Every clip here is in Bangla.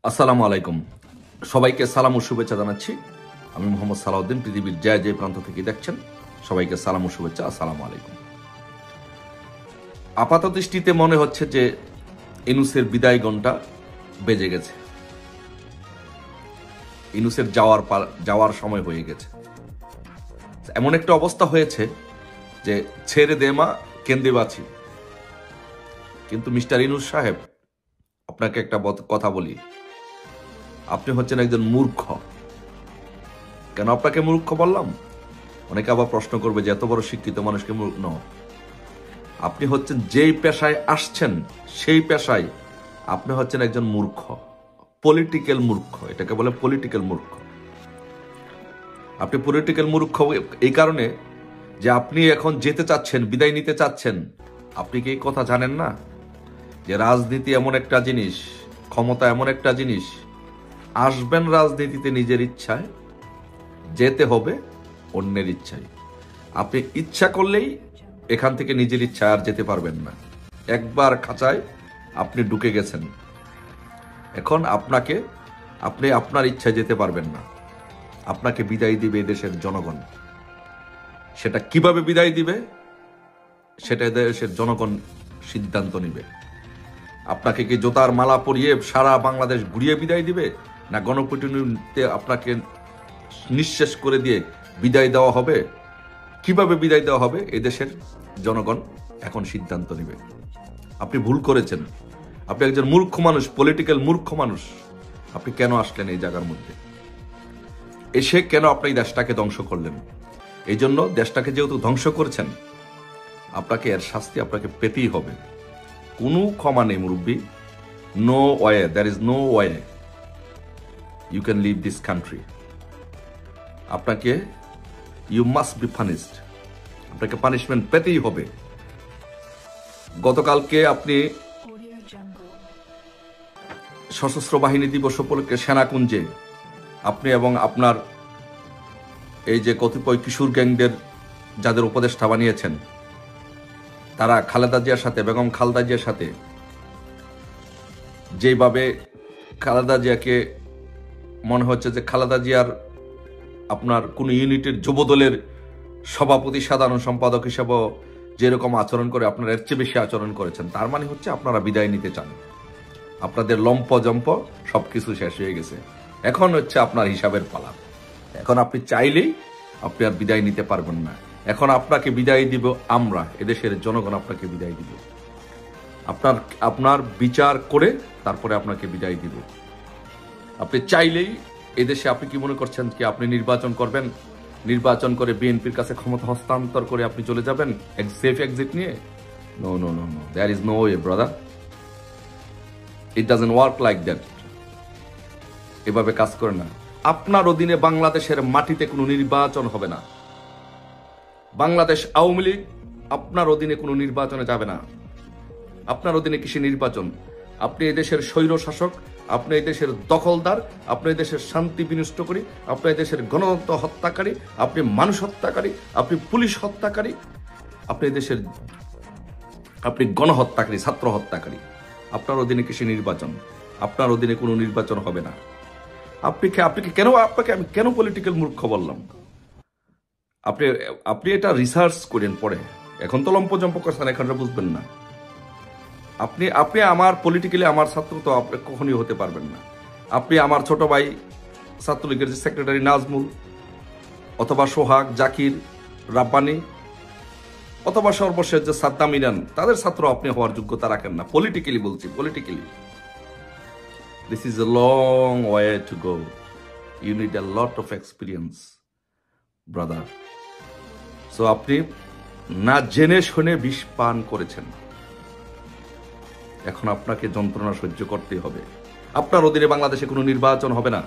আসসালামু আলাইকুম। সবাইকে সালাম ও শুভেচ্ছা জানাচ্ছি। আমি মোহাম্মদ সালাউদ্দিন। পৃথিবীর যে প্রান্ত থেকে দেখছেন সবাইকে সালাম ও শুভেচ্ছা। আসসালামু আলাইকুম। আপাত দৃষ্টিতে মনে হচ্ছে যে ইনুসের বিদায় ঘণ্টা বেজে গেছে, ইনুসের যাওয়ার সময় হয়ে গেছে। এমন একটা অবস্থা হয়েছে যে ছেড়ে দে মা কেন্দে বাঁচি। কিন্তু মিস্টার ইনুস সাহেব, আপনাকে একটা কথা বলি, আপনি হচ্ছেন একজন মূর্খ। কেন আপনাকে মূর্খ বললাম? অনেকে আবার প্রশ্ন করবে যে এত বড় শিক্ষিত মানুষকে মূর্খ ন। আপনি হচ্ছেন যেই পেশায় আসছেন সেই পেশায় আপনি হচ্ছেন একজন মূর্খ, পলিটিক্যাল মূর্খ। এটাকে বলে পলিটিক্যাল মূর্খ। আপনি পলিটিক্যাল মূর্খ এই কারণে যে আপনি এখন যেতে চাচ্ছেন, বিদায় নিতে চাচ্ছেন। আপনি কি এই কথা জানেন না যে রাজনীতি এমন একটা জিনিস, ক্ষমতা এমন একটা জিনিস, আসবেন রাজনীতিতে নিজের ইচ্ছায়, যেতে হবে অন্যের ইচ্ছায়। আপনি ইচ্ছা করলেই এখান থেকে নিজের ইচ্ছায় আর যেতে পারবেন না। একবার খাঁচায় আপনি ঢুকে গেছেন, এখন আপনি আপনার ইচ্ছায় যেতে পারবেন না। আপনাকে বিদায় দিবে দেশের জনগণ। সেটা কিভাবে বিদায় দিবে সেটা দেশের জনগণ সিদ্ধান্ত নিবে। আপনাকে কি জোতার মালা পরিয়ে সারা বাংলাদেশ ঘুরিয়ে বিদায় দিবে, না গণপিটুনিতে আপনাকে নিঃশেষ করে দিয়ে বিদায় দেওয়া হবে? কিভাবে বিদায় দেওয়া হবে এদেশের জনগণ এখন সিদ্ধান্ত নেবে। আপনি ভুল করেছেন। আপনি একজন মূর্খ মানুষ, পলিটিক্যাল মূর্খ মানুষ। আপনি কেন আসলেন এই জায়গার মধ্যে? এসে কেন আপনি এই দেশটাকে ধ্বংস করলেন? এই জন্য দেশটাকে যেহেতু ধ্বংস করেছেন, আপনাকে এর শাস্তি আপনাকে পেতেই হবে। কোনো ক্ষমা নেই মুরব্বী। No way, there is no way you can leave this country. আপনাকে ইউ মাস্ট বি পানিশড। আপনাকে পানিশমেন্ট পেতেই হবে। গতকালকে আপনি সশস্ত্র বাহিনী দিবস উপলক্ষে সেনাকুঞ্জে আপনি এবং আপনার এই যে কতিপয় কিশোর গ্যাংদের যাদের উপদেষ্টা বানিয়েছেন, তারা খালেদা জিয়ার সাথে, বেগম খালেদা জিয়ার সাথে যেভাবে খালেদা জিয়াকে মনে হচ্ছে যে খালেদা জিয়ার আপনার কোন ইউনিটের যুবদলের সভাপতি, সাধারণ সম্পাদক হিসেবে যেরকম আচরণ করে আপনারা এর চেয়ে বেশি আচরণ করেছেন, তার মানে হচ্ছে আপনারা বিদায় নিতে চান। আপনাদের লম্প জম্প সবকিছু শেষ হয়ে গেছে। এখন হচ্ছে আপনার হিসাবের পালা। এখন আপনি চাইলেই আপনি আর বিদায় নিতে পারবেন না। এখন আপনাকে বিদায় দিব আমরা, এদেশের জনগণ আপনাকে বিদায় দিব। আপনার বিচার করে তারপরে আপনাকে বিদায় দিব। আপনি চাইলেই এদেশে, আপনি কি মনে করছেন কি আপনি নির্বাচন করবেন, নির্বাচন করে বিএনপির কাছে ক্ষমতা হস্তান্তর করে আপনি চলে যাবেন সেফ এক্সিট নিয়ে? No no no no, there is no way brother. It doesn't work like that. এভাবে কাজ করে না। আপনার অধীনে বাংলাদেশের মাটিতে কোনো নির্বাচন হবে না। বাংলাদেশ আওয়ামী লীগ আপনার অধীনে কোনো নির্বাচনে যাবে না। আপনার অধীনে কিসে নির্বাচন? আপনি এই দেশের স্বৈর শাসক, আপনি এই দেশের দখলদার, আপনি এই দেশের শান্তি বিনষ্ট করি, আপনি এই দেশের গণতন্ত্র হত্যাকারী, আপনি মানুষ হত্যাকারী, আপনি পুলিশ হত্যাকারী, আপনি গণহত্যাকারী, ছাত্র হত্যাকারী। আপনার অধীনে কিসে নির্বাচন? আপনার অধীনে কোনো নির্বাচন হবে না। আপনাকে আমি কেন পলিটিক্যাল মূর্খ বললাম? আপনি এটা রিসার্চ করেন পরে। এখন তো লম্পজম্প করছেন, এখানটা বুঝবেন না। আপনি আমার পলিটিক্যালি আমার ছাত্র তো আপনি কখনই হতে পারবেন না। আপনি আমার ছোট ভাই ছাত্রলীগের যে সেক্রেটারি নাজমুল, অথবা সোহাগ, জাকির, রাব্বানি, অথবা সর্বশেষ যে সাদ্দাম ইরান, তাদের ছাত্র আপনি হওয়ার যোগ্যতা রাখেন না। পলিটিক্যালি বলছি, politically. This is a long way to go. You need a lot of experience brother. So আপনি না জেনে শুনে বিষ পান করেছেন। এখন আপনাকে যন্ত্রণা সহ্য করতে হবে। আপনার অধীনে বাংলাদেশে কোনো নির্বাচন হবে না।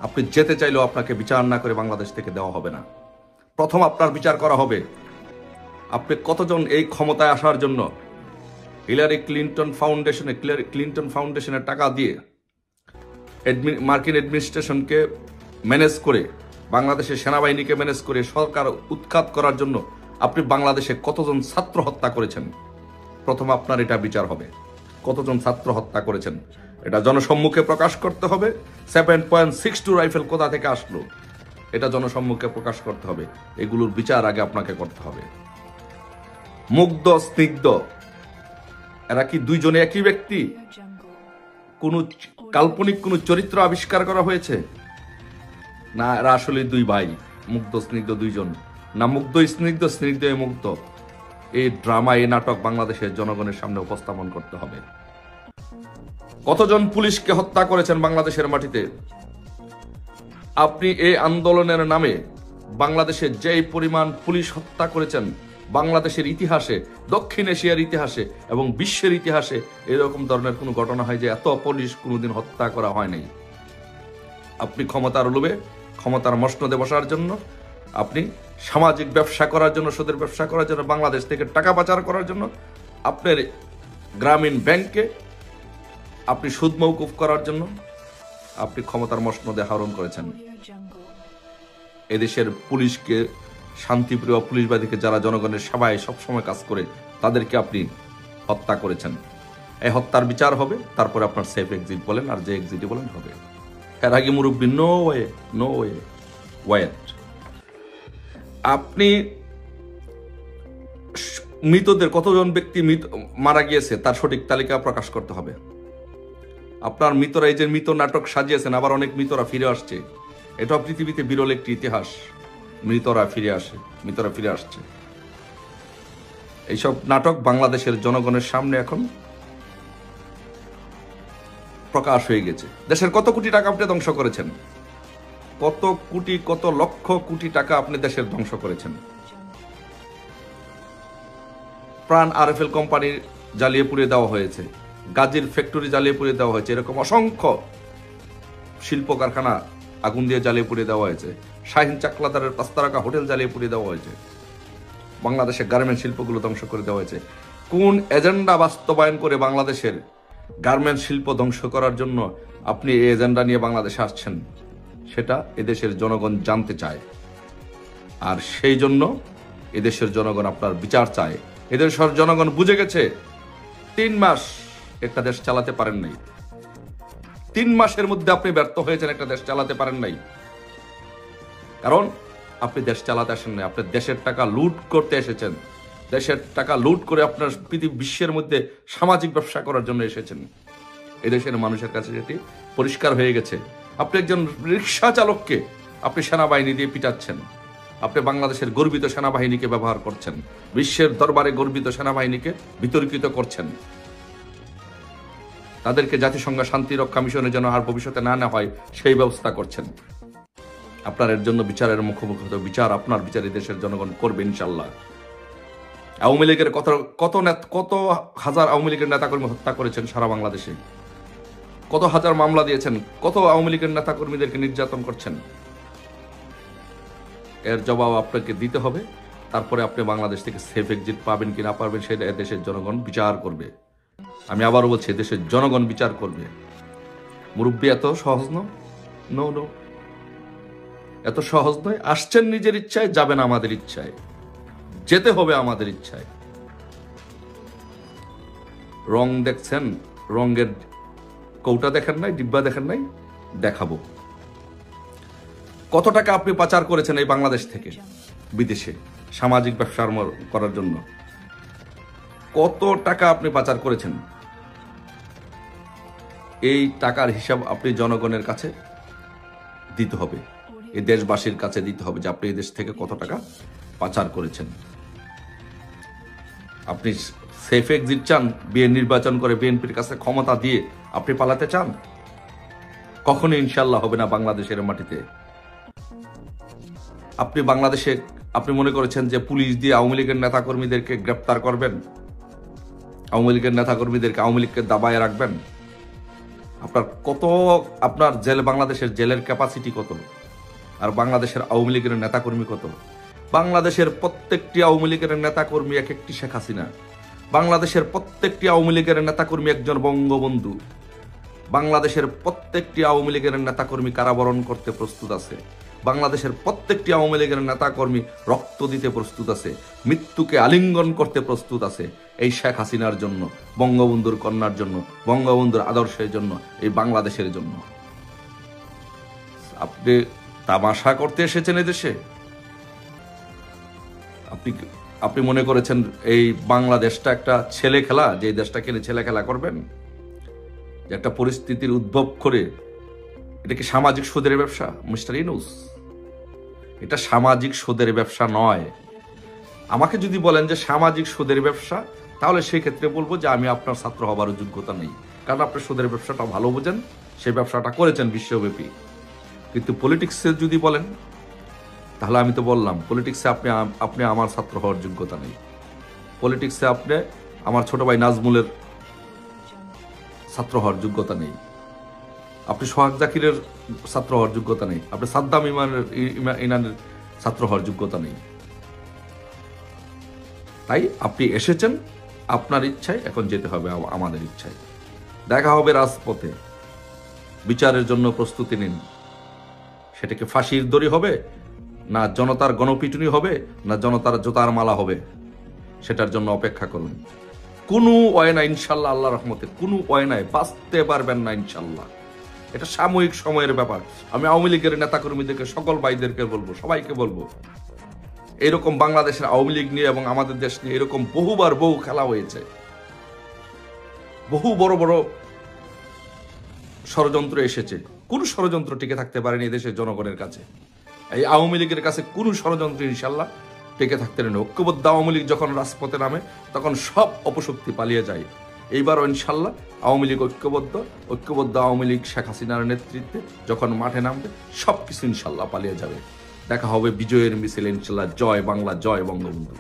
আপনি যেতে চাইলেও আপনাকে বিচার না করে বাংলাদেশ থেকে দেওয়া হবে না। প্রথম আপনার বিচার করা হবে আপনি কতজন এই ক্ষমতায় আসার জন্য ক্লিন্টন ফাউন্ডেশনের টাকা দিয়ে মার্কিন অ্যাডমিনিস্ট্রেশনকে ম্যানেজ করে, বাংলাদেশের সেনাবাহিনীকে ম্যানেজ করে সরকার উৎখাত করার জন্য আপনি বাংলাদেশে কতজন ছাত্র হত্যা করেছেন। প্রথম আপনার এটা বিচার হবে, কতজন ছাত্র হত্যা করেছেন। এটা জনসম্মুখে প্রকাশ করতে হবে। 7.62 রাইফেল কোথা থেকে আসলো এটা জনসম্মুখে প্রকাশ করতে হবে। এগুলোর বিচার আগে আপনাকে করতে হবে। মুগ্ধ স্নিগ্ধ এরা কি দুইজনে একই ব্যক্তি? কোন কাল্পনিক কোন চরিত্র আবিষ্কার করা হয়েছে? না, এরা আসলে দুই ভাই, মুগ্ধ স্নিগ্ধ দুইজন। না মুগ্ধ স্নিগ্ধ, স্নিগ্ধ মুগ্ধ। এই ড্রামা, এই নাটক বাংলাদেশের জনগণের সামনে উপস্থাপন করতে হবে। কতজন পুলিশকে হত্যা করেছেন বাংলাদেশের মাটিতে? আপনি এই আন্দোলনের নামে বাংলাদেশে যেই পরিমাণ পুলিশ হত্যা করেছেন, বাংলাদেশের ইতিহাসে, দক্ষিণ এশিয়ার ইতিহাসে এবং বিশ্বের ইতিহাসে এরকম ধরনের কোনো ঘটনা হয় যে এত পুলিশ কোনোদিন হত্যা করা হয় নাই। আপনি ক্ষমতার লোভে, ক্ষমতার মসনদে বসার জন্য, আপনি সামাজিক ব্যবসা করার জন্য, সুদের ব্যবসা করার জন্য, বাংলাদেশ থেকে টাকা পাচার করার জন্য, আপনার গ্রামীণ ব্যাংকে আপনি সুদ মওকুফ করার জন্য আপনি ক্ষমতার মসনদে আহরণ করেছেন। এদেশের পুলিশকে, শান্তিপ্রিয় পুলিশবাদীকে, যারা জনগণের সেবায় সবসময় কাজ করে, তাদেরকে আপনি হত্যা করেছেন। এই হত্যার বিচার হবে, তারপরে আপনার সেফ এক্সিট বলেন আর যে এক্সিট বলেন হবে। এর আগে মুরব্বী no way, no way, wait. আপনি মৃতদের, কতজন ব্যক্তি মারা গিয়েছে তার সঠিক তালিকা প্রকাশ করতে হবে। আপনার মৃতরা, এই যে মৃত নাটক সাজিয়েছেন, আবার অনেক মৃতরা ফিরে আসছে। এটাও পৃথিবীতে বিরল একটি ইতিহাস। মৃতরা ফিরে আসে, মৃতরা ফিরে আসছে। এইসব নাটক বাংলাদেশের জনগণের সামনে এখন প্রকাশ হয়ে গেছে। দেশের কত কোটি টাকা আপনি ধ্বংস করেছেন, কত কোটি, কত লক্ষ কোটি টাকা আপনি দেশের ধ্বংস করেছেন। প্রাণ আরএফএল কোম্পানির জ্বালিয়ে পুড়িয়ে দেওয়া হয়েছে, গাজীর ফ্যাক্টরি জ্বালিয়ে পুড়িয়ে দেওয়া হয়েছে, এরকম অসংখ্য শিল্প কারখানা আগুন দিয়ে জ্বালিয়ে পুড়িয়ে দেওয়া হয়েছে। শাহিন চাকলাদারের 5 তারকা হোটেল জ্বালিয়ে পুড়িয়ে দেওয়া হয়েছে। বাংলাদেশের গার্মেন্টস শিল্পগুলো ধ্বংস করে দেওয়া হয়েছে। কোন এজেন্ডা বাস্তবায়ন করে বাংলাদেশের গার্মেন্টস শিল্প ধ্বংস করার জন্য আপনি এই এজেন্ডা নিয়ে বাংলাদেশে আসছেন, সেটা এদেশের জনগণ জানতে চায়। আর সেই জন্য এদেশের জনগণ আপনার বিচার চায়। এদেশের জনগণ বুঝে গেছে 3 মাস একটা দেশ চালাতে পারেন নাই। 3 মাসের মধ্যে আপনি ব্যর্থ হয়েছেন, একটা দেশ চালাতে পারেন নাই। কারণ আপনি দেশ চালাতে আসেন নাই, আপনি দেশের টাকা লুট করতে এসেছেন। দেশের টাকা লুট করে আপনার বিশ্বের মধ্যে সামাজিক ব্যবসা করার জন্য এসেছেন। এদেশের মানুষের কাছে যেটি পরিষ্কার হয়ে গেছে, আপনি একজন রিক্সা চালককে আপনি সেনাবাহিনী দিয়ে পিটাচ্ছেন। আপনি বাংলাদেশের গর্বিত সেনাবাহিনীকে ব্যবহার করছেন, বিশ্বের দরবারে গর্বিত সেনাবাহিনীকে বিতর্কিত করছেন। তাদেরকে জাতিসংঘ শান্তিরক্ষা মিশনে যেন আর ভবিষ্যতে না হয় সেই ব্যবস্থা করছেন। আপনার এর জন্য বিচারের মুখোমুখি হতে, বিচার, আপনার বিচার দেশের জনগণ করবে ইনশাল্লাহ। আওয়ামী লীগের কত হাজার আওয়ামী লীগের নেতাকর্মী হত্যা করেছেন সারা বাংলাদেশে, কত হাজার মামলা দিয়েছেন, কত আওয়ামী লীগের নেতাকর্মীদেরকে নির্যাতন করছেন। এর জবাব আপনাকে দিতে হবে। তারপরে আপনি বাংলাদেশ থেকে সেফ এক্সিট পাবেন কি না পারবেন সেটা দেশের জনগণ বিচার করবে। আমি আবারও বলছি, দেশের জনগণ বিচার করবে। মুরব্বী এত সহজ নয়, নো নো, এত সহজ নয়। আসছেন নিজের ইচ্ছায়, যাবেন আমাদের ইচ্ছায়, যেতে হবে আমাদের ইচ্ছায়। রং দেখছেন, রঙের কৌটা দেখেন নাই, ডিব্বা দেখেন নাই, দেখাবো। কত টাকা আপনি পাচার করেছেন এই বাংলাদেশ থেকে বিদেশে সামাজিক ব্যবসা করার জন্য? কত টাকা আপনি পাচার করেছেন? এই টাকার হিসাব আপনি জনগণের কাছে দিতে হবে, এই দেশবাসীর কাছে দিতে হবে যে আপনি এই দেশ থেকে কত টাকা পাচার করেছেন। আপনি সেফ এক্সিট চান, নির্বাচন করে বিএনপির কাছে ক্ষমতা দিয়ে আপনি পালাতে চান? কখনো ইনশাল্লাহ হবে না বাংলাদেশের মাটিতে। আপনি বাংলাদেশে, আপনি মনে করেছেন যে পুলিশ দিয়ে আওয়ামী লীগের নেতাকর্মীদেরকে গ্রেপ্তার করবেন, আওয়ামী লীগের নেতাকর্মীদেরকে, আওয়ামী লীগকে দাবায় রাখবেন? আপনার জেল, বাংলাদেশের জেলের ক্যাপাসিটি কত? আর বাংলাদেশের আওয়ামী লীগের নেতাকর্মী কত? বাংলাদেশের প্রত্যেকটি আওয়ামী লীগের নেতাকর্মী এক একটি শেখ হাসিনা। বাংলাদেশের প্রত্যেকটি আওয়ামী লীগের নেতাকর্মী একজন বঙ্গবন্ধু। বাংলাদেশের প্রত্যেকটি আওয়ামী লীগের নেতাকর্মী কারাবরণ করতে প্রস্তুত আছে। বাংলাদেশের প্রত্যেকটি আওয়ামী লীগের নেতাকর্মী রক্ত দিতে প্রস্তুত আছে, মৃত্যুকে আলিঙ্গন করতে প্রস্তুত আছে এই শেখ হাসিনার জন্য, বঙ্গবন্ধুর কন্যার জন্য, বঙ্গবন্ধুর আদর্শের জন্য, এই বাংলাদেশের জন্য। আপনি তামাশা করতে এসেছেন এদেশে? আপনি মনে করেছেন এই বাংলাদেশটা একটা ছেলে খেলা, যে দেশটাকে নিয়ে ছেলে খেলা করবেন? যে একটা পরিস্থিতির উদ্ভব করে এটা কি সামাজিক সুদের ব্যবসা মিস্টার ইউনূস? এটা সামাজিক সুদের ব্যবসা নয়। আমাকে যদি বলেন যে সামাজিক সুদের ব্যবসা, তাহলে সেই ক্ষেত্রে বলবো যে আমি আপনার ছাত্র হবার যোগ্যতা নেই, কারণ আপনি সুদের ব্যবসাটা ভালো বোঝেন, সেই ব্যবসাটা করেছেন বিশ্বব্যাপী। কিন্তু পলিটিক্সে যদি বলেন, তাহলে আমি তো বললাম পলিটিক্সে আপনি আমার ছাত্র হওয়ার যোগ্যতা নেই। পলিটিক্সে আপনি আমার ছোট ভাই নাজমুলের ছাত্র হওয়ার যোগ্যতা নেই, আপনি সোহাগ জাকিরের ছাত্র হওয়ার যোগ্যতা নেই, আপনি সাদ্দাম ইমানের ছাত্র হওয়ার যোগ্যতা নেই। তাই আপনি এসেছেন আপনার ইচ্ছায়, এখন যেতে হবে আমাদের ইচ্ছায়। দেখা হবে রাজপথে, বিচারের জন্য প্রস্তুতি নিন। সেটাকে ফাঁসির দড়ি হবে, না জনতার গণপিটুনি হবে, না জনতার জোতার মালা হবে, সেটার জন্য অপেক্ষা করুন। কোনো ওয়ে না ইনশাল্লাহ, আল্লাহ রহমতে কোনো ওয়ে নাই, বাঁচতে পারবেন না ইনশাল্লাহ। এটা সাময়িক সময়ের ব্যাপার। আমি আওয়ামী লীগের নেতাকর্মীদেরকে, সকল ভাইদেরকে বলবো, সবাইকে বলবো, এরকম বাংলাদেশের আওয়ামী লীগ নিয়ে এবং আমাদের দেশ নিয়ে এরকম বহুবার বহু খেলা হয়েছে, বহু বড় বড় ষড়যন্ত্র এসেছে। কোন ষড়যন্ত্র টিকে থাকতে পারেনি এদেশের জনগণের কাছে। এই আওয়ামী লীগের কাছে কোন ষড়যন্ত্র ইনশাল্লাহ টিকে থাকতে পারেনি। ঐক্যবদ্ধ আওয়ামী লীগ যখন রাজপথে নামে, তখন সব অপশক্তি পালিয়ে যায়। এইবারও ইনশাল্লাহ আওয়ামী লীগ ঐক্যবদ্ধ আওয়ামী লীগ শেখ হাসিনার নেতৃত্বে যখন মাঠে নামবে, সবকিছু ইনশাল্লাহ পালিয়ে যাবে। দেখা হবে বিজয়ের মিছিল ইনশাল্লাহ। জয় বাংলা, জয় বঙ্গবন্ধু।